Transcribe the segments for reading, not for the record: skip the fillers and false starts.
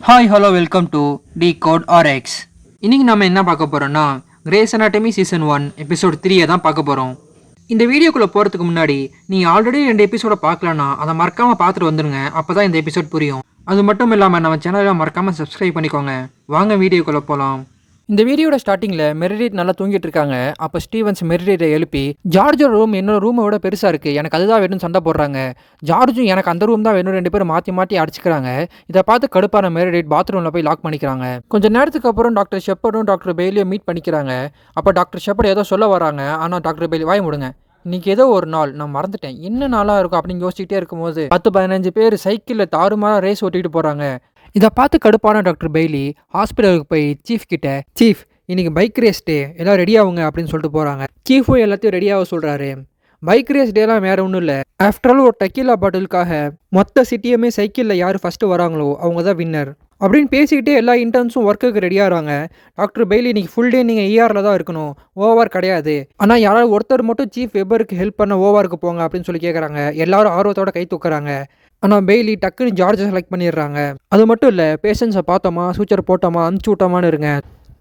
Hi hello welcome to the code RX. இன்றைக்கி நம்ம என்ன பார்க்க போகிறோம்னா கிரேஸ் அனாட்டமி சீசன் 1 எபிசோட் 3 தான் பார்க்க போகிறோம். இந்த வீடியோக்குள்ளே போகிறதுக்கு முன்னாடி நீங்கள் ஆல்ரெடி 2 எபிசோட பார்க்கலன்னா அதை மறக்காமல் பார்த்துட்டு வந்துடுங்க. அப்போ தான் இந்த எபிசோட் புரியும். அது மட்டும் இல்லாமல் நம்ம சேனலை மறக்காமல் சப்ஸ்கிரைப் பண்ணிக்கோங்க. வாங்க வீடியோக்குள்ளே போகலாம். இந்த வீடியோட ஸ்டார்டிங்கில் மெரிடிட் நல்லா தூங்கிட்டு இருக்காங்க. அப்போ ஸ்டீவன்ஸ் மெரிடிட்டை எழுப்பி ஜார்ஜோட ரூம் என்னோட ரூமை விட பெருசாக இருக்குது, எனக்கு அதுதான் வேணும்னு சண்டை போடுறாங்க. ஜார்ஜும் எனக்கு அந்த ரூம் தான் வேணும், 2 பேரும் மாற்றி மாற்றி அடிச்சுக்கிறாங்க. இதை பார்த்து கடுப்பான மெரிடிட் பாத்ரூமில் போய் லாக் பண்ணிக்கிறாங்க. கொஞ்சம் நேரத்துக்கு அப்புறம் டாக்டர் ஷெப்பர்டும் டாக்டர் பெய்லியும் மீட் பண்ணிக்கிறாங்க. அப்போ டாக்டர் ஷெப்பர்ட் ஏதோ சொல்ல வராங்க. ஆனால் டாக்டர் பெய்லி வாய் முடுங்க, இன்றைக்கி ஏதோ ஒரு நாள் நான் மறந்துட்டேன், என்ன நாளாக இருக்கும் அப்படின்னு யோசிச்சுட்டே இருக்கும்போது 10-15 பேர் சைக்கிளில் தாறுமாறாக ரேஸ் ஓட்டிகிட்டு போகிறாங்க. இதை பார்த்து கடுப்பான டாக்டர் பெய்லி ஹாஸ்பிட்டலுக்கு போய் சீஃப் கிட்ட, சீஃப் இன்றைக்கி பைக் ரேஸ் டே, எல்லாம் ரெடி ஆகுங்க அப்படின்னு சொல்லிட்டு போகிறாங்க. சீஃபும் எல்லாத்தையும் ரெடியாக சொல்கிறாரு. பைக் ரேஸ் டேலாம் வேறு ஒன்றும் இல்லை, ஆஃப்டர் ஆல் ஒரு டக்கீலா பாட்டிலுக்காக மொத்த சிட்டியுமே சைக்கிளில் யார் ஃபஸ்ட்டு வராங்களோ அவங்க தான் வின்னர் அப்படின்னு பேசிக்கிட்டே எல்லா இன்டர்ன்ஸும் ஒர்க்குக்கு ரெடியாகிறாங்க. டாக்டர் பெய்லி இன்றைக்கி ஃபுல் டே நீங்கள் ERல தான் இருக்கணும், ஓவர் கிடையாது, ஆனால் யாராவது ஒருத்தர் மட்டும் சீஃப் வெபருக்கு ஹெல்ப் பண்ண ஓவருக்கு போங்க அப்படின்னு சொல்லி கேட்குறாங்க. எல்லாரும் ஆர்வத்தோட கை தூக்குறாங்க. ஆனால் பெய்லி டக்குன்னு ஜார்ஜை செலக்ட் பண்ணிடுறாங்க. அது மட்டும் இல்லை, பேஷண்ட்ஸை பார்த்தோமா, சூச்சர் போட்டோமா, அனுப்பிச்சி விட்டோமான்னு இருங்க,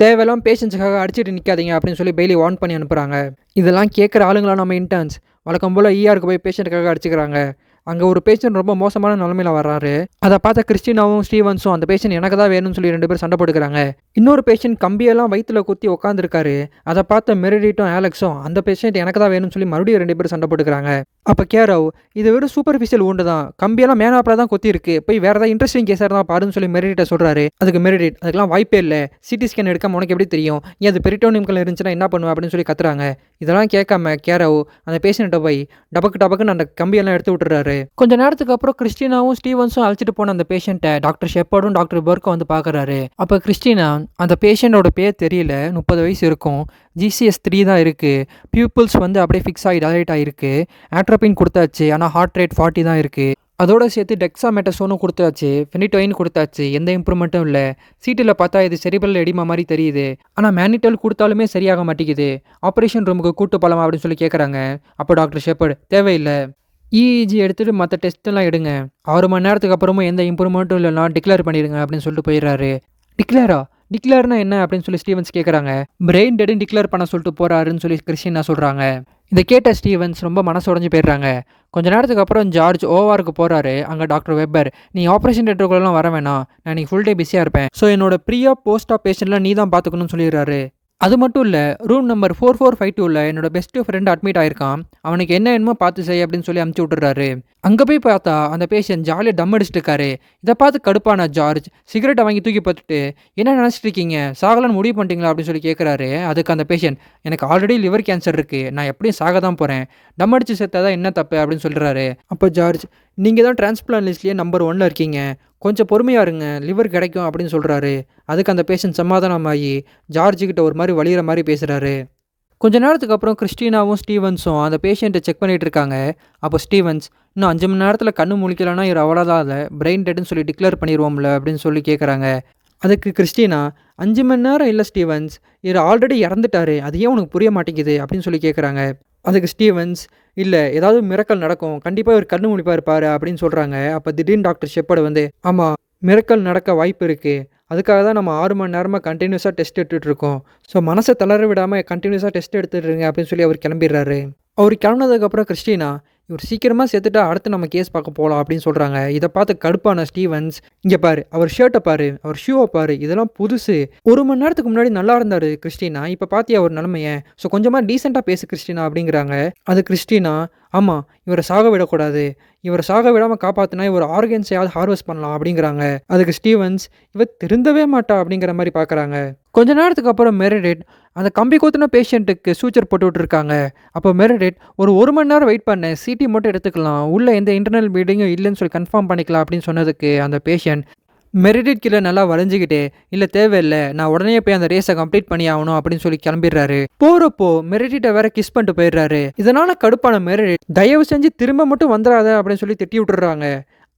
தேவையெல்லாம் பேஷண்ட்ஸுக்காக அடிச்சுட்டு நிற்காதீங்க அப்படின்னு சொல்லி பெய்லி வார்ன் பண்ணி அனுப்புகிறாங்க. இதெல்லாம் கேட்குற ஆளுங்களா நம்ம இன்டர்ன்ஸ் வழக்கம் போல் ERக்கு போய் பேஷண்ட்டுக்காக அடிச்சுக்கிறாங்க. அங்கே ஒரு பேஷண்ட் ரொம்ப மோசமான நிலமையில் வர்றாரு. அதை பார்த்த கிறிஸ்டினாவும் ஸ்டீவன்ஸும் அந்த பேஷண்ட் எனக்கு தான் வேணும்னு சொல்லி 2 பேர் சண்டை போட்டுக்கிறாங்க. இன்னொரு பேஷண்ட் கம்பியெல்லாம் வயிற்றில் குத்தி உட்காந்துருக்காரு. அதை பார்த்த மெரிடிட்டும் ஆலெக்ஸும் அந்த பேஷண்ட் எனக்கு தான் வேணும்னு சொல்லி மறுபடியும் 2 பேர் சண்டை போட்டுக்கிறாங்க. அப்போ கேரவ், இது வெறும் சூப்பர்ஃபிஷியல் ஊண்டு தான், கம்பியெல்லாம் மேனாப்பில் தான் கொத்தி இருக்கு, போய் வேறு ஏதாவது இன்ட்ரெஸ்டிங் கேஸாக தான் பாருன்னு சொல்லி மெரிடிட்டை சொல்கிறாரு. அதுக்கு மெரிடிட், அதுக்கெல்லாம் வாய்ப்பே இல்லை, சிடி ஸ்கேன் எடுக்காம உனக்கு எப்படி தெரியும், ஏன் அது பெரிட்டோனியம்கள் இருந்துச்சுன்னா என்ன பண்ணுவேன் அப்படின்னு சொல்லி கத்துறாங்க. இதெல்லாம் கேட்காம கேரவ் அந்த பேஷண்ட்டை போய் டபக்குன்னு அந்த கம்பியெல்லாம் எடுத்து விட்டுறாரு. கொஞ்ச நேரத்துக்கு அப்புறம் கிறிஸ்டினாவும் ஸ்டீவன்ஸும் அழைச்சிட்டு போன அந்த பேஷண்ட்டை டாக்டர் ஷெப்பர்டும் டாக்டர் பர்க்கும் வந்து பார்க்குறாரு. அப்போ கிறிஸ்டினா, அந்த பேஷண்ட்டோட பேர் தெரியல, 30 வயசு இருக்கும், GCS 3 தான் இருக்குது, பியூப்பிள்ஸ் வந்து அப்படியே ஃபிக்ஸ் ஆகி டைலேட் ஆகிருக்கு, ஆட்ரோபின் கொடுத்தாச்சு ஆனால் ஹார்ட் ரேட் 40 தான் இருக்குது, அதோட சேர்த்து டெக்ஸாமெட்டசோனும் கொடுத்தாச்சு, ஃபெனிட்டோயின் கொடுத்தாச்சு, எந்த இம்ப்ரூவ்மெண்ட்டும் இல்லை, சிடியில் பார்த்தா இது செரிபரல் எடிமா மாதிரி தெரியுது, ஆனால் மேனிட்டல் கொடுத்தாலுமே சரியாக மாட்டேங்குது, ஆப்ரேஷன் ரூமுக்கு கூட்டு போகலாமா அப்படின்னு சொல்லி கேட்குறாங்க. அப்போ டாக்டர் ஷெப்பர்ட், தேவையில்லை, EEG எடுத்துகிட்டு மற்ற டெஸ்ட்டெல்லாம் எடுங்க, 6 மணி நேரத்துக்கு அப்புறமும் எந்த இம்ப்ரூவ்மெண்ட்டும் இல்லைனா டிக்ளேர் பண்ணிடுங்க அப்படின்னு சொல்லிட்டு போயிடுறாரு. டிக்ளேர்னா என்ன அப்படின்னு சொல்லி ஸ்டீவன்ஸ் கேட்குறாங்க. பிரெயின் டெட்னு டிக்ளேர் பண்ண சொல்லிட்டு போகிறாருன்னு சொல்லி கிறிஸ்டினா சொல்கிறாங்க. இதை கேட்ட ஸ்டீவன்ஸ் ரொம்ப மனசு உடஞ்சி போயிடுறாங்க. கொஞ்ச நேரத்துக்கு அப்புறம் ஜார்ஜ் ஓவாருக்கு போகிறாரு. அங்கே டாக்டர் வெப்பர், நீ ஆப்ரேஷன் தேட்டருக்குள்ளலாம் வர வேணாம், நான் இன்னைக்கு ஃபுல் டே பிஸியாக இருப்பேன், ஸோ என்னோட ப்ரீயா போஸ்ட் ஆஃப் பேஷண்ட்லாம் நீ தான் பார்த்துக்கணும்னு சொல்லிடுறாரு. அது மட்டும் இல்லை, ரூம் நம்பர் 4452ல் என்னோட பெஸ்ட்டு ஃப்ரெண்ட் அட்மிட் ஆயிருக்கான், அவனுக்கு என்ன என்னமோ பார்த்து செய் அப்படின்னு சொல்லி அமுச்சு விட்டுறாரு. அங்கே போய் பார்த்தா அந்த பேஷண்ட் ஜாலியாக டம் அடிச்சுட்டு இருக்காரு. இதை பார்த்து கடுப்பான ஜார்ஜ் சிகரெட்டை வாங்கி தூக்கி பார்த்துட்டு, என்ன நினச்சிட்டு இருக்கீங்க, சாகலான்னு முடிவு பண்ணிட்டீங்களா அப்படின்னு சொல்லி கேட்குறாரு. அதுக்கு அந்த பேஷண்ட், எனக்கு ஆல்ரெடி லிவர் கேன்சர் இருக்குது, நான் எப்படியும் சாக தான் போகிறேன், டம் அடிச்சு சேர்த்தா தான் என்ன தப்பு அப்படின்னு சொல்கிறாரு. அப்போ ஜார்ஜ், நீங்கள் தான் டிரான்ஸ்பிளான்ட் லிஸ்ட்லேயே நம்பர் 1ல் இருக்கீங்க, கொஞ்சம் பொறுமையாக இருங்க, லிவர் கிடைக்கும் அப்படின்னு சொல்கிறாரு. அதுக்கு அந்த பேஷண்ட் சமாதானமாகி ஜார்ஜுக்கிட்ட ஒரு மாதிரி வலிகிற மாதிரி பேசுகிறாரு. கொஞ்ச நேரத்துக்கு அப்புறம் கிறிஸ்டினாவும் ஸ்டீவன்ஸும் அந்த பேஷண்ட்டை செக் பண்ணிகிட்டு இருக்காங்க. அப்போ ஸ்டீவன்ஸ், இன்னும் 5 மணி நேரத்தில் கண்ணு முழிக்கலன்னா இவர் அவ்வளோதான், இல்லை பிரெயின் டெட்னு சொல்லி டிக்ளேர் பண்ணிடுவோம்ல அப்படின்னு சொல்லி கேட்குறாங்க. அதுக்கு கிறிஸ்டினா, 5 மணி நேரம் இல்லை ஸ்டீவன்ஸ், இவர் ஆல்ரெடி இறந்துட்டாரு, அது ஏன் உனக்கு புரிய மாட்டேங்குது அப்படின்னு சொல்லி கேட்குறாங்க. அதுக்கு ஸ்டீவன்ஸ், இல்லை ஏதாவது மிரக்கல் நடக்கும், கண்டிப்பாக இவர் கண்ணு முழிப்பாக இருப்பார் அப்படின்னு சொல்கிறாங்க. அப்போ திடீர்னு டாக்டர் ஷெப்பர்டு வந்து, ஆமாம் மிரக்கல் நடக்க வாய்ப்பு இருக்குது, அதுக்காக தான் நம்ம 6 மணி நேரமாக கண்டினியூஸாக டெஸ்ட் எடுத்துகிட்ருக்கோம், ஸோ மனசை தளர விடாமல் கண்டினியூஸாக டெஸ்ட் எடுத்துட்டுருங்க அப்படின்னு சொல்லி அவர் கிளம்பிடுறாரு. அவர் கிளம்புனதுக்கப்புறம் கிறிஸ்டினா, இவர் சீக்கிரமாக சேர்த்துட்டா அடுத்து நம்ம கேஸ் பார்க்க போகலாம் அப்படின்னு சொல்கிறாங்க. இதை பார்த்து கடுப்பான ஸ்டீவன்ஸ், இங்கே பாரு, அவர் ஷர்ட்டை பாரு, அவர் ஷூவை பாரு, இதெல்லாம் புதுசு, 1 மணி நேரத்துக்கு முன்னாடி நல்லா இருந்தார் கிறிஸ்டினா, இப்போ பார்த்தியா அவர் நிலமையை, ஸோ கொஞ்சமாக டீசெண்டாக பேசு கிறிஸ்டினா அப்படிங்கிறாங்க. அது கிறிஸ்டினா, ஆமாம் இவரை சாக விடக்கூடாது, இவரை சாக விடாமல் காப்பாற்றினா இவர் ஆர்கன்ஸையாவது ஹார்வெஸ்ட் பண்ணலாம் அப்படிங்கிறாங்க. அதுக்கு ஸ்டீவன்ஸ், இவர் திருந்தவே மாட்டா அப்படிங்கிற மாதிரி பார்க்குறாங்க. கொஞ்ச நேரத்துக்கு அப்புறம் மெரிடிட் அந்த கம்பி கோத்தின பேஷண்ட்டுக்கு சூச்சர் போட்டு விட்டுருக்காங்க. அப்போ மெரிடிட், ஒரு 1 மணி நேரம் வெயிட் பண்ணேன், சிடி மட்டும் எடுத்துக்கலாம், உள்ளே எந்த இன்டர்னல் ப்ளீடிங்கும் இல்லைன்னு சொல்லி கன்ஃபார்ம் பண்ணிக்கலாம் அப்படின்னு சொன்னதுக்கு அந்த பேஷண்ட் மெரிடிட் கீழே நல்லா வளைஞ்சிக்கிட்டே, இல்லை தேவையில்லை, நான் உடனே போய் அந்த ரேஸை கம்ப்ளீட் பண்ணி ஆகணும் அப்படின்னு சொல்லி கிளம்பிடுறாரு. போகிறப்போ மெரிடிட்டை வேற கிஸ் பண்ணிட்டு போயிடுறாரு. இதனால் கடுப்பான மெரிடிட், தயவு செஞ்சு திரும்ப மட்டும் வந்துடாத அப்படின்னு சொல்லி திட்டி விட்டுறாங்க.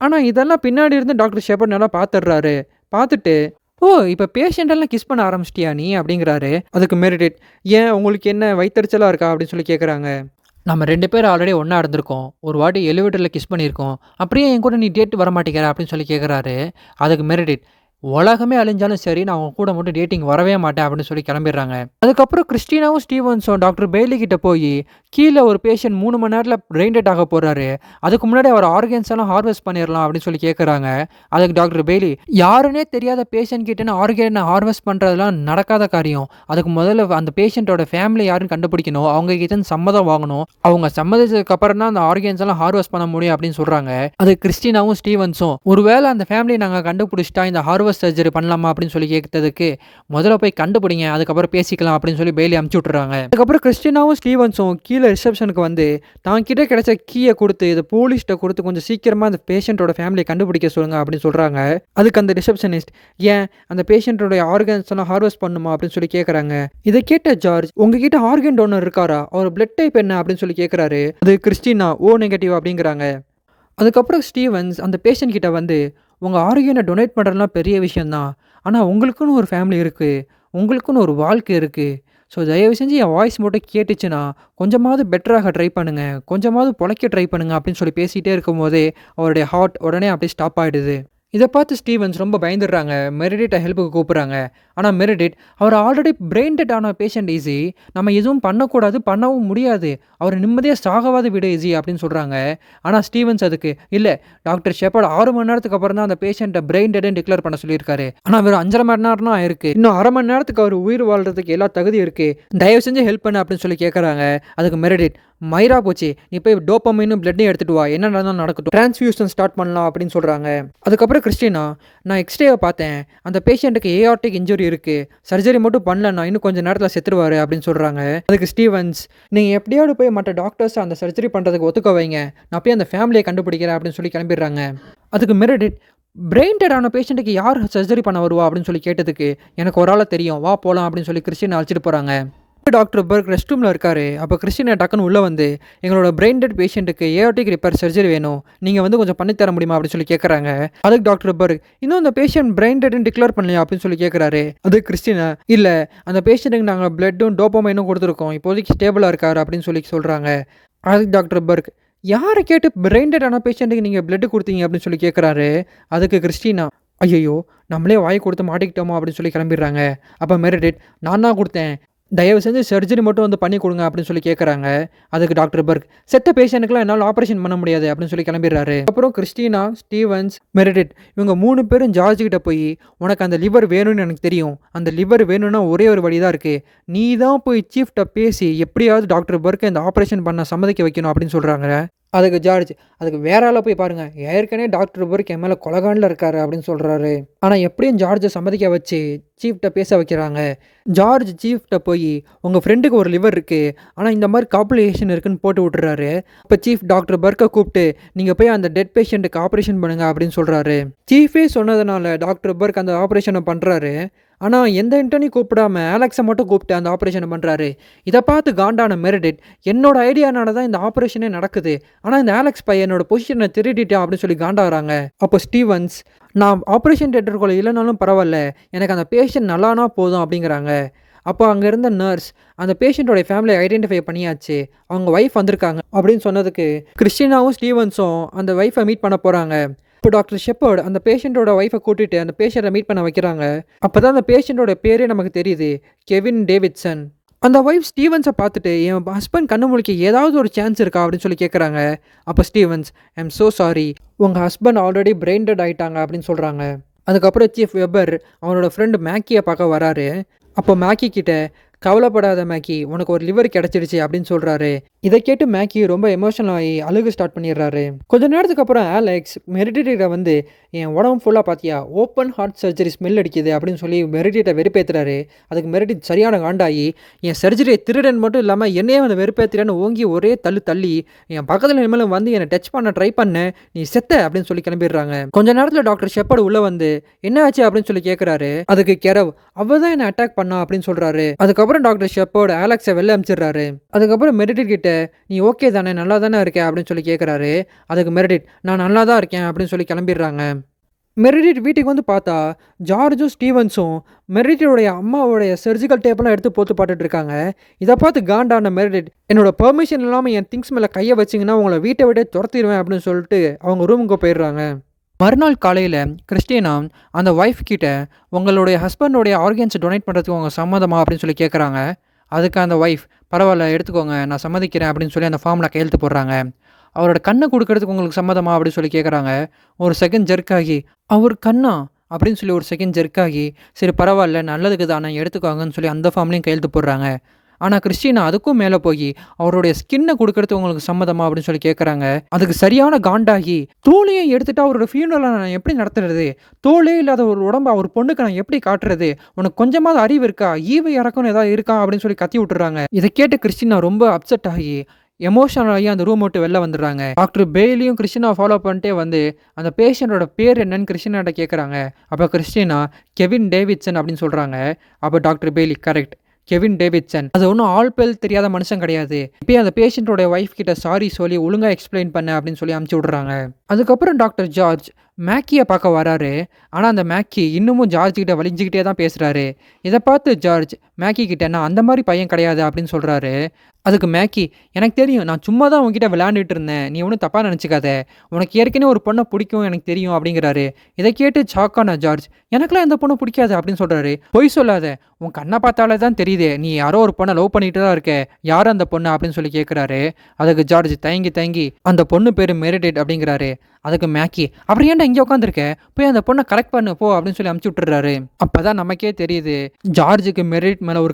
ஆனால் இதெல்லாம் பின்னாடி இருந்து டாக்டர் ஷெப்பர்ட் நல்லா பார்த்துடுறாரு. பார்த்துட்டு, ஓ இப்போ பேஷண்ட்டெல்லாம் கிஸ் பண்ண ஆரம்பிச்சிட்டியா நீ அப்படிங்கிறாரு. அதுக்கு மெரிடிட், ஏன் உங்களுக்கு என்ன வயிற்றுச்சலாக இருக்கா அப்படின்னு சொல்லி கேட்குறாங்க. நம்ம 2 பேர் ஆல்ரெடி ஒன்றா இருந்திருக்கோம், ஒரு வாட்டி எலிவேட்டரில் கிஸ் பண்ணியிருக்கோம், அப்படியே என் கூட நீ டேட் வர மாட்டேங்கிற அப்படின்னு சொல்லி கேட்குறாரு. அதுக்கு மெரிடிட், உலகமே அழிஞ்சாலும் சரி நான் அவங்க கூட மட்டும் டேட்டிங் வரவே மாட்டேன் அப்படின்னு சொல்லி கிளம்பிடுறாங்க. அதுக்கப்புறம் கிறிஸ்டினாவும் ஸ்டீவன்ஸும் டாக்டர் பெய்லி கிட்ட போய் கீழே ஒரு பேஷண்ட் 3 மணி நேரத்தில் பிரெயின் டெட் ஆக போறாரு, அதுக்கு முன்னாடி அவர் ஆர்கன்ஸ் எல்லாம் ஹார்வெஸ்ட் பண்ணிடலாம் அப்படின்னு சொல்லி கேட்குறாங்க. அதுக்கு டாக்டர் பெய்லி, யாருன்னே தெரியாத பேஷண்ட் கிட்டன்னு ஆர்கனை ஹார்வெஸ்ட் பண்ணுறதுலாம் நடக்காத காரியம். அதுக்கு முதல்ல அந்த பேஷண்ட்டோட ஃபேமிலி யாருன்னு கண்டுபிடிக்கணும், அவங்க கிட்ட சம்மதம் வாங்கணும், அவங்க சம்மதிச்சதுக்கு அப்புறம் தான் அந்த ஆர்கன்ஸ் எல்லாம் ஹார்வெஸ்ட் பண்ண முடியும் அப்படின்னு சொல்றாங்க. அது கிறிஸ்டினாவும் ஸ்டீவன்ஸும் ஒருவேளை அந்த ஃபேமிலி நாங்கள் கண்டுபிடிச்சிட்டா இந்த ஹார்வெஸ்ட் சர்ஜரி பண்ணலாமா அப்படின்னு சொல்லி கேட்டதுக்கு, முதல்ல போய் கண்டுபிடிங்க அதுக்கப்புறம் பேசிக்கலாம் அப்படின்னு சொல்லி பெய்லி அமுச்சு விட்டுறாங்க. அதுக்கப்புறம் கிறிஸ்டினாவும் ஸ்டீவன்ஸும் கீழே ரிசப்ஷனுக்கு வந்து தான் கிட்ட கிடைச்ச கீயை கொடுத்து இதை போலீஸ்கிட்ட கொடுத்து கொஞ்சம் சீக்கிரமா அந்த பேஷண்ட்டோட ஃபேமிலியை கண்டுபிடிக்க சொல்லுங்க அப்படின்னு சொல்றாங்க. அதுக்கு அந்த ரிசப்ஷனிஸ்ட், ஏன் அந்த பேஷண்ட்டோட ஆர்கன்ஸ் எல்லாம் ஹார்வெஸ்ட் பண்ணுமா அப்படின்னு சொல்லி கேட்குறாங்க. இதை கேட்ட ஜார்ஜ், உங்ககிட்ட ஆர்கன் டோனர் இருக்காரா, அவர் பிளட் டைப் என்ன அப்படின்னு சொல்லி கேட்குறாரு. அது கிறிஸ்டினா ஓ நெகட்டிவ் அப்படிங்கிறாங்க. அதுக்கப்புறம் ஸ்டீவன்ஸ் அந்த பேஷண்ட் கிட்ட வந்து, உங்கள் ஆர்கனை டொனேட் பண்ணுறதுலாம் பெரிய விஷயந்தான், ஆனால் உங்களுக்குன்னு ஒரு ஃபேமிலி இருக்குது, உங்களுக்குன்னு ஒரு வாழ்க்கை இருக்குது. ஸோ தயவு செஞ்சு என் வாய்ஸ் மட்டும் கேட்டுச்சுன்னா கொஞ்சமாவது பெட்டராக ட்ரை பண்ணுங்கள், கொஞ்சமாவது பொழைக்க ட்ரை பண்ணுங்கள் அப்படின்னு சொல்லி பேசிகிட்டே இருக்கும்போதே அவருடைய ஹார்ட் உடனே அப்படியே ஸ்டாப் ஆகிடுது. இதை பார்த்து ஸ்டீவன்ஸ் ரொம்ப பயந்துடுறாங்க. மெரிடிட்டை ஹெல்ப்புக்கு கூப்பிட்றாங்க. ஆனால் மெரிடிட், அவர் ஆல்ரெடி பிரெயின் டெட் ஆன பேஷண்ட் ஈஸி, நம்ம எதுவும் பண்ணக்கூடாது, பண்ணவும் முடியாது, அவர் நிம்மதியாக சாகவாது விட ஈஸி அப்படின்னு சொல்கிறாங்க. ஆனால் ஸ்டீவன்ஸ் அதுக்கு, இல்லை டாக்டர் ஷெப்பர்ட் 6 மணி நேரத்துக்கு அப்புறம் தான் அந்த பேஷண்ட்டை பிரெயின் டெட்னு டிக்ளேர் பண்ண சொல்லியிருக்காரு, ஆனால் வெறும் 5.5 மணி நேரம் தான் ஆயிருக்கு, இன்னும் 1/2 மணி நேரத்துக்கு அவர் உயிர் வாழ்றதுக்கு எல்லா தகுதி இருக்குது, தயவு செஞ்சு ஹெல்ப் பண்ணு அப்படின்னு சொல்லி கேட்குறாங்க. அதுக்கு மெரிடிட், மயிரா போச்சு, நீ போய் டோப்பமைனும் பிளட்டையும் எடுத்துட்டு வா, என்ன நடந்தாலும் நடக்கட்டும், டிரான்ஸ்ஃபியூஷன் ஸ்டார்ட் பண்ணலாம் அப்படின்னு சொல்கிறாங்க. அதுக்கப்புறம் கிறிஸ்டினா, நான் எக்ஸ்ரேவை பார்த்தேன், அந்த பேஷண்ட்டுக்கு ஏஆர்டிக் இன்ஜுரி இருக்குது, சர்ஜரி மட்டும் பண்ணலன்னா இன்னும் கொஞ்சம் நேரத்தில் செத்துருவார் அப்படின்னு சொல்கிறாங்க. அதுக்கு ஸ்டீவன்ஸ், நீங்கள் எப்படியாவது போய் மற்ற டாக்டர்ஸ் அந்த சர்ஜரி பண்ணுறதுக்கு ஒத்துக்க வைங்க, நான் போய் அந்த ஃபேமிலியை கண்டுபிடிக்கிறேன் அப்படின்னு சொல்லி கிளம்பிடுறாங்க. அதுக்கு மெரிடிட், பிரெயின் டெட் ஆன பேஷண்ட்டுக்கு யார் சர்ஜரி பண்ண வருவா அப்படின்னு சொல்லி கேட்டதுக்கு, எனக்கு ஒரு ஆளை தெரியும், வா போகலாம் அப்படின்னு சொல்லி கிறிஸ்டினை அழைச்சிட்டு போகிறாங்க. டாக்டர் பர்க் ரெஸ்ட் ரூமில் இருக்காரு. அப்போ கிறிஸ்டினா டக்குன்னு உள்ளே வந்து, எங்களோட பிரெயின் டெட் பேஷண்ட்டுக்கு ஏஆர்டிக் ரிப்பேர் சர்ஜரி வேணும், நீங்கள் வந்து கொஞ்சம் பண்ணித்தர முடியுமா அப்படின்னு சொல்லி கேட்குறாங்க. அதுக்கு டாக்டர் பர்க், இன்னும் அந்த பேஷண்ட் பிரெயின் டெட்னு டிக்ளேர் பண்ணலையா அப்படின்னு சொல்லி கேட்குறாரு. அது கிறிஸ்டினா, இல்லை அந்த பேஷண்ட்டுக்கு நாங்கள் பிளட்டும் டோப்பமைனும் கொடுத்துருக்கோம், இப்போதைக்கு ஸ்டேபிளாக இருக்காரு அப்படின்னு சொல்லி சொல்கிறாங்க. அதுக்கு டாக்டர் பர்க், யாரை கேட்டு பிரெயின் டெட் ஆன பேஷண்ட்டுக்கு நீங்கள் பிளட் கொடுத்தீங்க அப்படின்னு சொல்லி கேட்குறாரு. அதுக்கு கிறிஸ்டினா, ஐயோ நம்மளே வாய் கொடுத்து மாட்டிக்கிட்டோமா அப்படின்னு சொல்லி கிளம்பிடுறாங்க. அப்போ மெரிடிட், நான் தான் கொடுத்தேன், தயவு செஞ்சு சர்ஜரி மட்டும் வந்து பண்ணி கொடுங்க அப்படின்னு சொல்லி கேட்குறாங்க. அதுக்கு டாக்டர் பர்க், செத்த பேஷண்ட்டுக்குலாம் என்னால் ஆப்ரேஷன் பண்ண முடியாது அப்படின்னு சொல்லி கிளம்பிடுறாரு. அப்புறம் கிறிஸ்டினா, ஸ்டீவன்ஸ், மெரிடிட் இவங்க 3 பேரும் ஜார்ஜ் கிட்ட போய், உனக்கு அந்த லிவர் வேணும்னு எனக்கு தெரியும், அந்த லிவர் வேணும்னா ஒரே ஒரு வழி தான் இருக்குது, நீ தான் போய் சீஃப்ட்ட பேசி எப்படியாவது டாக்டர் பர்க்கை இந்த ஆப்ரேஷன் பண்ண சம்மதிக்க வைக்கணும் அப்படின்னு சொல்கிறாங்க. அதுக்கு ஜார்ஜ், அதுக்கு வேற ஆளை போய் பாருங்கள், ஏற்கனவே டாக்டர் பர்க் என் மேலே கொலகாண்டில் இருக்காரு அப்படின்னு சொல்கிறாரு. ஆனால் எப்படியும் ஜார்ஜை சம்மதிக்க வச்சு சீஃப்ட்ட பேச வைக்கிறாங்க. ஜார்ஜ் சீஃப்ட்ட போய், உங்கள் ஃப்ரெண்டுக்கு ஒரு லிவர் இருக்குது, ஆனால் இந்த மாதிரி காம்ப்ளிகேஷன் இருக்குன்னு போட்டு விட்டுறாரு. இப்போ சீஃப் டாக்டர் பர்க்கை கூப்பிட்டு, நீங்கள் போய் அந்த டெட் பேஷண்ட்டுக்கு ஆப்ரேஷன் பண்ணுங்க அப்படின்னு சொல்கிறாரு. சீஃபே சொன்னதுனால டாக்டர் பர்க் அந்த ஆப்ரேஷனை பண்ணுறாரு. ஆனால் எந்த இன்டர்னையும் கூப்பிடாம ஆலெக்ஸை மட்டும் கூப்பிட்டு அந்த ஆப்ரேஷனை பண்ணுறாரு. இதை பார்த்து காண்டான மெரிடிட், என்னோட ஐடியானால தான் இந்த ஆப்ரேஷனே நடக்குது, ஆனால் இந்த ஆலெக்ஸ் பையன் என்னோட பொசிஷனை திருடிட்டான் அப்படின்னு சொல்லி காண்டாகிறாங்க. அப்போ ஸ்டீவன்ஸ், நான் ஆப்ரேஷன் தியேட்டருக்குள்ளே இல்லைனாலும் பரவாயில்ல, எனக்கு அந்த பேஷண்ட் நல்லானா போதும் அப்படிங்கிறாங்க. அப்போ அங்கே இருந்த நர்ஸ், அந்த பேஷண்ட்டோடைய ஃபேமிலியை ஐடென்டிஃபை பண்ணியாச்சு, அவங்க ஒய்ஃப் வந்திருக்காங்க அப்படின்னு சொன்னதுக்கு கிறிஸ்டினாவும் ஸ்டீவன்ஸும் அந்த ஒய்ஃபை மீட் பண்ண போகிறாங்க. இப்போ டாக்டர் ஷெப்பர்ட் அந்த பேஷண்ட்டோட ஒய்ஃபை கூட்டிகிட்டு அந்த பேஷண்ட்டை மீட் பண்ண வைக்கிறாங்க. அப்போ தான் அந்த பேஷண்ட்டோட பேரே நமக்கு தெரியுது, கெவின் டேவிட்சன். அந்த ஒய்ஃப் ஸ்டீவன்ஸை பார்த்துட்டு, என் ஹஸ்பண்ட் கண்ணு முழிக்க ஏதாவது ஒரு சான்ஸ் இருக்கா அப்படின்னு சொல்லி கேட்குறாங்க. அப்போ Stevens, I am so sorry, உங்கள் ஹஸ்பண்ட் ஆல்ரெடி பிரெயின் டெட் ஆகிட்டாங்க அப்படின்னு சொல்கிறாங்க. அதுக்கப்புறம் சீஃப் வெபர் அவனோட ஃப்ரெண்டு மேக்கியை பார்க்க வராரு. அப்போ மேக்கி கிட்ட, கவலைப்படாத மேக்கி, உனக்கு ஒரு லிவர் கிடச்சிடுச்சு அப்படின்னு சொல்கிறாரு. இதை கேட்டு மேக்கி ரொம்ப எமோஷனல் ஆகி அழுகு ஸ்டார்ட் பண்ணிடுறாரு. கொஞ்ச நேரத்துக்கு அப்புறம் ஆலெக்ஸ் மெரிடிட்டை வந்து, என் உடம்பு ஃபுல்லாக பார்த்தியா, ஓப்பன் ஹார்ட் சர்ஜரி ஸ்மெல் அடிக்குது அப்படின்னு சொல்லி மெரிடிட்டை வெறுப்பேற்றுறாரு. அதுக்கு மெரிடிட் சரியான காண்டாகி, என் சர்ஜரியை திருடன் மட்டும் இல்லாமல் என்னையே வந்து வெறுப்பேற்றுறேன்னு ஓங்கி ஒரே தள்ளி, என் பக்கத்தில் இனிமேலும் வந்து என்னை டச் பண்ண ட்ரை பண்ண, நீ செத்த அப்படின்னு சொல்லி கிளம்பிடுறாங்க. கொஞ்ச நேரத்தில் டாக்டர் ஷெப்பர்ட் உள்ளே வந்து, என்ன ஆச்சு அப்படின்னு சொல்லி கேட்குறாரு. அதுக்கு கெரவ், அவ தான் என்னை அட்டாக் பண்ணா அப்படின்னு சொல்கிறாரு. அதுக்கப்புறம் டாக்டர் ஷெப்பர்ட் ஆலெக்ஸை வெளில அனுப்பிச்சிடுறாரு. அதுக்கப்புறம் மெரிடிட் கிட்ட, நீ ஓகே தானே, நல்லா தானே இருக்கேன் அப்படின்னு சொல்லி கேட்குறாரு. அதுக்கு மெரிடிட், நான் நல்லா தான் இருக்கேன் அப்படின்னு சொல்லி கிளம்பிடுறாங்க. மெரிடிட் வீட்டுக்கு வந்து பார்த்தா ஜார்ஜும் ஸ்டீவன்ஸும் மெரிடிட்டோடைய அம்மாவோடைய சர்ஜிக்கல் டேப்பெல்லாம் எடுத்து போட்டு பாட்டுட்டு இருக்காங்க. இதை பார்த்து காண்டான மெரிடிட், என்னோட பெர்மிஷன் இல்லாமல் என் திங்ஸ் மேலே கையை வச்சிங்கன்னா உங்களை வீட்டை விட்டே துரத்திடுவேன் அப்படின்னு சொல்லிட்டு அவங்க ரூமுக்கு போயிடுறாங்க. மறுநாள் காலையில் கிறிஸ்டினா அந்த ஒய்ஃப் கிட்ட உங்களுடைய ஹஸ்பண்டோடைய ஆர்கன்ஸ் டொனேட் பண்ணுறதுக்கு உங்கள் சம்மதமா அப்படின்னு சொல்லி கேட்குறாங்க. அதுக்கு அந்த ஒய்ஃப் பரவாயில்ல எடுத்துக்கோங்க நான் சம்மதிக்கிறேன் அப்படின்னு சொல்லி அந்த ஃபார்மில் கையெழுத்து போடுறாங்க. அவரோட கண்ணை கொடுக்கறதுக்கு உங்களுக்கு சம்மதமா அப்படின்னு சொல்லி கேட்குறாங்க. ஒரு செகண்ட் ஜெர்க்காகி அவர் கண்ணா அப்படின்னு சொல்லி ஒரு செகண்ட் ஜெர்க்காகி சரி பரவாயில்ல நல்லதுக்கு தானே எடுத்துக்கோங்கன்னு சொல்லி அந்த ஃபார்ம்லேயும் கையெழுத்து போடுறாங்க. ஆனால் கிறிஸ்டினா அதுக்கும் மேலே போய் அவருடைய ஸ்கின்னை கொடுக்கறது உங்களுக்கு சம்மதமா அப்படின்னு சொல்லி கேட்குறாங்க. அதுக்கு சரியான காண்டாகி தோலையை எடுத்துட்டு அவரோட ஃபியூனலை நான் எப்படி நடத்துறது, தோலே இல்லாத ஒரு உடம்பு அவர் பொண்ணுக்கு நான் எப்படி காட்டுறது, உனக்கு கொஞ்சமாவது அறிவு இருக்கா, ஈவை இறக்கணும் ஏதாவது இருக்கா அப்படின்னு சொல்லி கத்தி விட்டுறாங்க. இதை கேட்டு கிறிஸ்டினா ரொம்ப அப்செட் ஆகி எமோஷனல் ஆகி அந்த ரூம் விட்டு வெளில வந்துடுறாங்க. டாக்டர் பெய்லியும் கிறிஸ்டினா ஃபாலோ பண்ணிட்டே வந்து அந்த பேஷண்ட்டோட பேர் என்னன்னு கிறிஸ்டினாட்ட கேட்குறாங்க. அப்போ கிறிஸ்டினா கெவின் டேவிட்சன் அப்படின்னு சொல்கிறாங்க. அப்போ doctor Bailey correct Kevin Davidson, அது ஒன்றும் ஆல் பேல் தெரியாத மனுஷன் கிடையாது, இப்போ அந்த பேஷண்ட்டோட ஒய்ஃப் கிட்ட சாரி சொல்லி ஒழுங்காக எக்ஸ்பிளைன் பண்ண அப்படின்னு சொல்லி அமுச்சு விட்றாங்க. அதுக்கப்புறம் டாக்டர் ஜார்ஜ் மேக்கியை பார்க்க வராரு. ஆனால் அந்த மேக்கி இன்னமும் ஜார்ஜ் கிட்ட வலிஞ்சிக்கிட்டே தான் பேசுகிறாரு. இதை பார்த்து ஜார்ஜ் மேக்கி கிட்ட நான் அந்த மாதிரி பையன் கிடையாது அப்படின்னு சொல்கிறாரு. அதுக்கு மேக்கி எனக்கு தெரியும் நான் சும்மா தான் உங்ககிட்ட விளையாண்டுட்டு இருந்தேன், நீ ஒன்றும் தப்பாக நினச்சிக்காத, உனக்கு ஏற்கனவே ஒரு பொண்ணை பிடிக்கும் எனக்கு தெரியும் அப்படிங்கிறாரு. இதை கேட்டு சாக்கான ஜார்ஜ் எனக்குலாம் எந்த பொண்ணை பிடிக்காது அப்படின்னு சொல்கிறாரு. பொய் சொல்லாத, உன் கண்ணை பார்த்தாலே தான் தெரியுதே நீ யாரோ ஒரு பொண்ணை லவ் பண்ணிட்டு தான் இருக்க, யார் அந்த பொண்ணு அப்படின்னு சொல்லி கேட்குறாரு. அதுக்கு ஜார்ஜ் தயங்கி அந்த பொண்ணு பேர் மெரிடேட் அப்படிங்கிறாரு. அதுக்கு மேக்கி அப்புறம் ஏன்டா இங்கே உட்காந்துருக்க, போய் அந்த பொண்ணை கரெக்ட் பண்ணு போ அப்படின்னு சொல்லி அமுச்சு விட்டுறாரு. அப்போதான் நமக்கே தெரியுது ஜார்ஜுக்கு மெரிட் மேலே ஒரு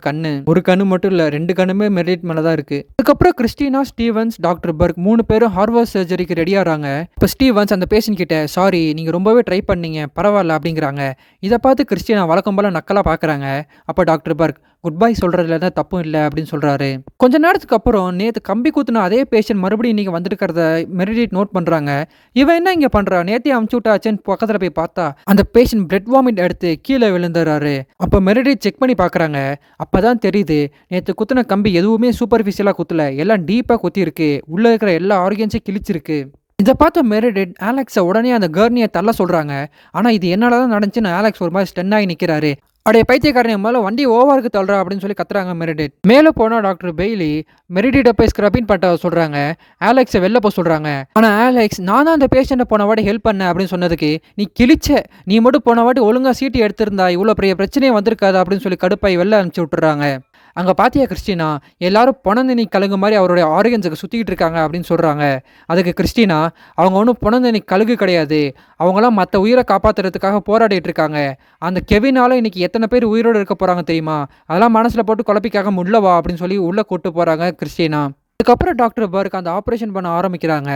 கண்ணு மட்டும் இல்லை, 2 கண்ணுமே மெரிட் மேலே தான் இருக்கு. அதுக்கப்புறம் கிறிஸ்டினா, ஸ்டீவன்ஸ், டாக்டர் பர்க் 3 பேரும் ஹார்வர்ட் சர்ஜரிக்கு ரெடி ஆகிறாங்க. இப்போ ஸ்டீவன்ஸ் அந்த பேஷண்ட் கிட்ட சாரி நீங்கள் ரொம்பவே ட்ரை பண்ணீங்க பரவாயில்ல அப்படிங்கிறாங்க. இதை பார்த்து கிறிஸ்டினா வழக்கம் போல நக்கலாக பார்க்குறாங்க. அப்போ டாக்டர் பர்க் குட் பை சொல்கிறதுல தான் தப்பும் இல்லை அப்படின்னு சொல்கிறாரு. கொஞ்ச நேரத்துக்கு அப்புறம் நேற்று கம்பி குத்துன அதே பேஷண்ட் மறுபடியும் இன்றைக்கி வந்துருக்கிறத மெரிடிட் நோட் பண்ணுறாங்க. இவன் என்ன இங்கே பண்ணுறா, நேற்றே அமுச்சு விட்டாச்சுன்னு பக்கத்தில் போய் பார்த்தா அந்த பேஷண்ட் பிரெட் வாமிட் எடுத்து கீழே விழுந்துறாரு. அப்போ மெரிடிட் செக் பண்ணி பார்க்குறாங்க. அப்போ தான் தெரியுது நேற்று குத்துன கம்பி எதுவுமே சூப்பர்ஃபிஷியலாக குத்தலை, எல்லாம் டீப்பாக குத்திருக்கு, உள்ளே இருக்கிற எல்லா ஆர்கன்ஸையும் கிழிச்சிருக்கு. இதை பார்த்த மெரிடிட் ஆலெக்ஸை உடனே அந்த கர்னியை தள்ள சொல்கிறாங்க. ஆனால் இது என்னால் தான் நடந்துச்சுன்னு ஆலெக்ஸ் ஒரு மாதிரி ஸ்டென் ஆகி நிற்கிறாரு. அப்படியே பைத்தியக்காரன் மேலே வண்டி ஓவருக்கு தள்ளுறா அப்படின்னு சொல்லி கத்துறாங்க மெரிடிட். மேலே போனால் டாக்டர் பெய்லி மெரிடிட்டை போய் ஸ்க்ரப்பின் பட்ட சொல்கிறாங்க. ஆலெக்ஸை வெளில போக சொல்கிறாங்க. ஆனால் ஆலெக்ஸ் நான் தான் அந்த பேஷண்ட்டை போன வாட்டி ஹெல்ப் பண்ணேன் அப்படின்னு சொன்னதுக்கு நீ கிழிச்ச, நீ மட்டும் போன வாட்டி ஒழுங்காக சீட்டு எடுத்திருந்தா இவ்வளோ பெரிய பிரச்சனையே வந்திருக்காது அப்படின்னு சொல்லி கடுப்பாய் வெளில அனுப்பிச்சு விட்டுறாங்க. அங்கே பார்த்தியா கிறிஸ்டினா எல்லாரும் பொணந்தனி கழுகு மாதிரி அவருடைய ஆர்கன்ஸுக்கு சுற்றிக்கிட்டு இருக்காங்க அப்படின்னு சொல்கிறாங்க. அதுக்கு கிறிஸ்டினா அவங்க ஒன்றும் பொணந்தனி கழுகு கிடையாது, அவங்களாம் மற்ற உயிரை காப்பாற்றுறதுக்காக போராடிட்டு இருக்காங்க, அந்த கெவினால இன்னைக்கு எத்தனை பேர் உயிரோடு இருக்க போகிறாங்க தெரியுமா, அதெல்லாம் மனசில் போட்டு குழப்பிக்காக உள்ளவா அப்படின்னு சொல்லி உள்ளே கூப்பிட்டு போகிறாங்க கிறிஸ்டினா. அதுக்கப்புறம் டாக்டர் பர்க் அந்த ஆப்ரேஷன் பண்ண ஆரம்பிக்கிறாங்க.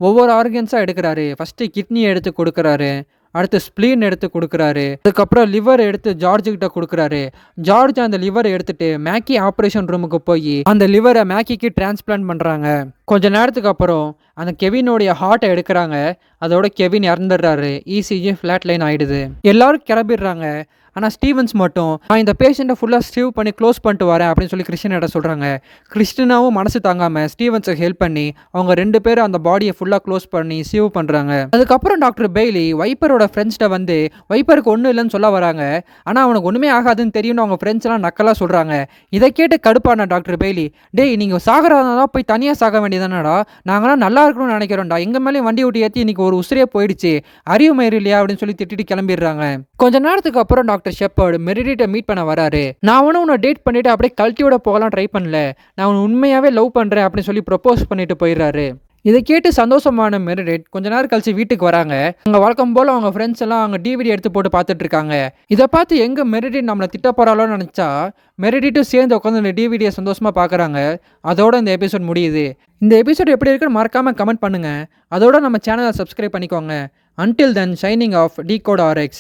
ஒவ்வொரு ஆர்கன்ஸாக எடுக்கிறாரு. ஃபஸ்ட்டு கிட்னி எடுத்து கொடுக்குறாரு, அடுத்து ஸ்ப்ளீன் எடுத்து கொடுக்குறாரு, அதுக்கப்புறம் லிவர் எடுத்து ஜார்ஜ் கிட்ட கொடுக்குறாரு. ஜார்ஜ் அந்த லிவரை எடுத்துட்டு மேக்கி ஆப்ரேஷன் ரூமுக்கு போய் அந்த லிவரை மேக்கிக்கு டிரான்ஸ்பிளான்ட் பண்ணுறாங்க. கொஞ்ச நேரத்துக்கு அப்புறம் அந்த கெவினோடைய ஹார்ட்டை எடுக்கிறாங்க. அதோட கெவின் இறந்துடுறாரு. இசிஜி ஃப்ளாட் லைன் ஆகிடுது. எல்லாரும் கிளம்பிடுறாங்க. ஆனால் ஸ்டீவன்ஸ் மட்டும் நான் இந்த பேஷண்ட்டை ஃபுல்லாக ஸ்டீவ் பண்ணி க்ளோஸ் பண்ணிட்டு வரேன் அப்படின்னு சொல்லி கிறிஸ்டினாட்ட சொல்கிறாங்க. கிறிஸ்டினாவும் மனசு தாங்காமல் ஸ்டீவன்ஸுக்கு ஹெல்ப் பண்ணி அவங்க 2 பேரும் அந்த பாடியை ஃபுல்லாக க்ளோஸ் பண்ணி சேவ் பண்ணுறாங்க. அதுக்கப்புறம் டாக்டர் பெய்லி வைப்பரோட ஃப்ரெண்ட்ஸ்கிட்ட வந்து வைப்பருக்கு ஒன்றும் இல்லைன்னு சொல்ல வராங்க. ஆனால் அவனுக்கு ஒன்றுமே ஆகாதுன்னு தெரியும்னு அவங்க ஃப்ரெண்ட்ஸ்லாம் நக்கலாக சொல்கிறாங்க. இதை கேட்டு கடுப்பான டாக்டர் பெய்லி டேய் நீங்கள் சாகிறதா போய் தனியாக சாக வேண்டியதானடா, நாங்களாம் நல்லா இருக்கணும்னு நினைக்கிறோம்டா, எங்கள் மேலே வண்டி ஓட்டி ஏற்றி இன்னைக்கு ஒரு உசிரியே போயிடுச்சு, அறிவு மயிறு இல்லையா அப்படின்னு சொல்லி திட்டிட்டு கிளம்பிடுறாங்க. கொஞ்ச நேரத்துக்கு அப்புறம் டாக்டர் ஷெப்பர்ட் மெரிடிட்டை மீட் பண்ண வராரு. நான் உன்னை டேட் பண்ணிட்டு அப்படியே கல்ட்டியோட போகலாம் ட்ரை பண்ணல, நான் உன்னை உண்மையாகவே லவ் பண்ணுறேன் அப்படின்னு சொல்லி ப்ரப்போஸ் பண்ணிட்டு போயிடுறாரு. இதை கேட்டு சந்தோஷமான மெரிடிட் கொஞ்ச நேரம் கழிச்சு வீட்டுக்கு வராங்க. அங்கே வழக்கம் போல் அவங்க ஃப்ரெண்ட்ஸ் எல்லாம் அவங்க டிவிடி எடுத்து போட்டு பார்த்துட்டு இருக்காங்க. இதை பார்த்து எங்கே மெரிடிட் நம்மளை திட்ட போகிறாளோன்னு நினச்சா மெரிடிட்டும் சேர்ந்து உட்காந்து இந்த டிவிடியை சந்தோஷமாக பார்க்குறாங்க. அதோட இந்த எபிசோட் முடியுது. இந்த எபிசோட் எப்படி இருக்குன்னு மறக்காமல் கமெண்ட் பண்ணுங்கள். அதோட நம்ம சேனலை சப்ஸ்கிரைப் பண்ணிக்கோங்க. Until then, signing off, Decode RX.